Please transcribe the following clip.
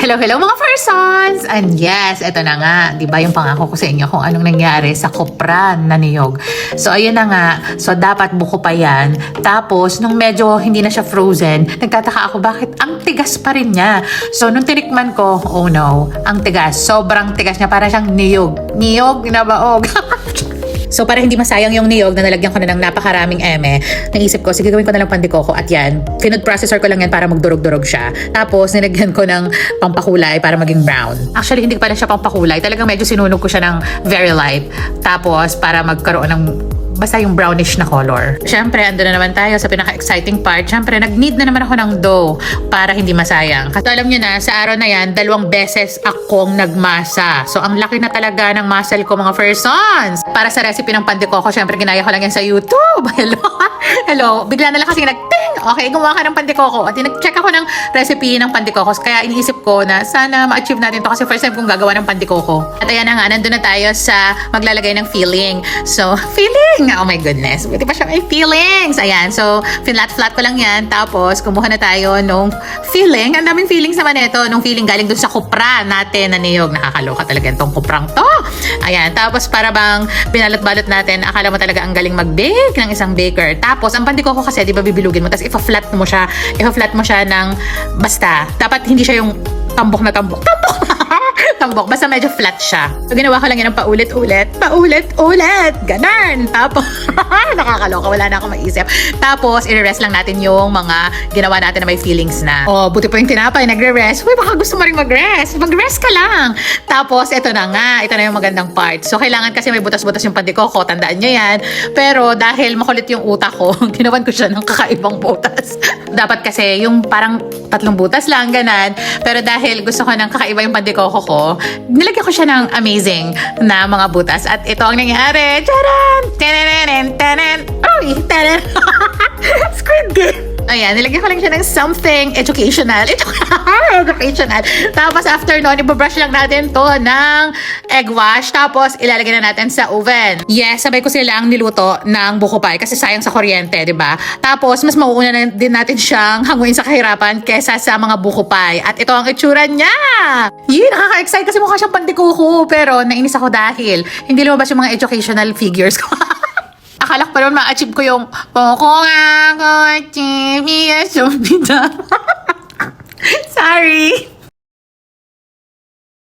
Hello mga persons! And yes, eto na nga, di ba yung pangako ko sa inyo kung anong nangyari sa kopran na niyog. So ayun na nga, so dapat buko pa yan. Tapos nung medyo hindi na siya frozen, nagtataka ako bakit ang tigas pa rin niya. So nung tinikman ko, oh no, ang tigas. Sobrang tigas niya, para siyang niyog. Niyog na baog. So para hindi masayang yung niyog na nalagyan ko na ng napakaraming eme, naisip ko, sige gawin ko na lang pandikoko at yan. Food processor ko lang yan para magdurog-durog siya. Tapos nilagyan ko ng pampakulay para maging brown. Actually hindi pala siya pampakulay, talagang medyo sinunog ko siya ng very light. Tapos para magkaroon ng basta yung brownish na color. Siyempre, ando na naman tayo sa pinaka-exciting part. Siyempre, nag-need na naman ako ng dough para hindi masayang. Kasi alam nyo na, sa araw na yan, 2 beses akong nagmasa. So, ang laki na talaga ng muscle ko, mga persons. Para sa recipe ng pandikoko, siyempre, ginaya ko lang yan sa YouTube. Hello? Hello? Bigla na lang kasi nag-ting! Okay, gumawa ka ng pandikoko. At nag-check ako ng recipe ng pandikokos. Kaya iniisip ko na sana ma-achieve natin to kasi first time kong gagawa ng pandikoko. At ayan na nga, nandun na tayo sa maglalagay ng filling. So, filling! Oh my goodness. Buti pa siya may feelings. Ayan. So, flat ko lang yan. Tapos, kumuha na tayo nung filling. Ang daming feelings naman ito. Nung filling galing dun sa kupra natin na niyog. Nakakaloka talaga itong kuprang to. Ayan. Tapos, para bang binalot-balot natin, akala mo talaga ang galing mag-bake ng isang baker. Tapos, ang pandikoko kasi, di ba bibilugin mo? Tapos, ipa-flat mo siya ng basta. Dapat hindi siya yung tambok na tambok. Tambok. Basta medyo flat siya. So, ginawa ko lang yan ng paulit-ulit. Paulit-ulit. Ganon. Tapos, nakakaloka. Wala na akong maisip. Tapos, i-rest lang natin yung mga ginawa natin na may feelings na. Oh, buti pa yung tinapay. Nagre-rest. Uy, baka gusto mo rin mag-rest. Mag-rest ka lang. Tapos, ito na nga. Ito na yung magandang part. So, kailangan kasi may butas-butas yung pandikoko. Tandaan nyo yan. Pero, dahil makulit yung utak ko, ginawan ko siya ng kakaibang butas. Dapat kasi yung parang 3 butas lang, ganan. Pero dahil gusto ko ng kakaiba yung pandikoko ko, nilagyan ko siya ng amazing na mga butas. At ito ang nangyari. Charan! Tananan! Tanan! Uy! Tanan! Squid Game! Ayan, nilagyan ko lang siya ng something educational. Educational. Tapos after nun, ibabrush lang natin to ng egg wash. Tapos ilalagay na natin sa oven. Yes, sabay ko silang niluto ng buko pie kasi sayang sa kuryente, di ba? Tapos mas mauuna na din natin siyang hanguin sa kahirapan kesa sa mga buko pie. At ito ang itsura niya! Yee, nakaka-excite kasi mukha siyang pandikuko. Pero nainis ako dahil hindi lumabas yung mga educational figures ko. Akala ko pa naman ma-achieve ko yung Sorry.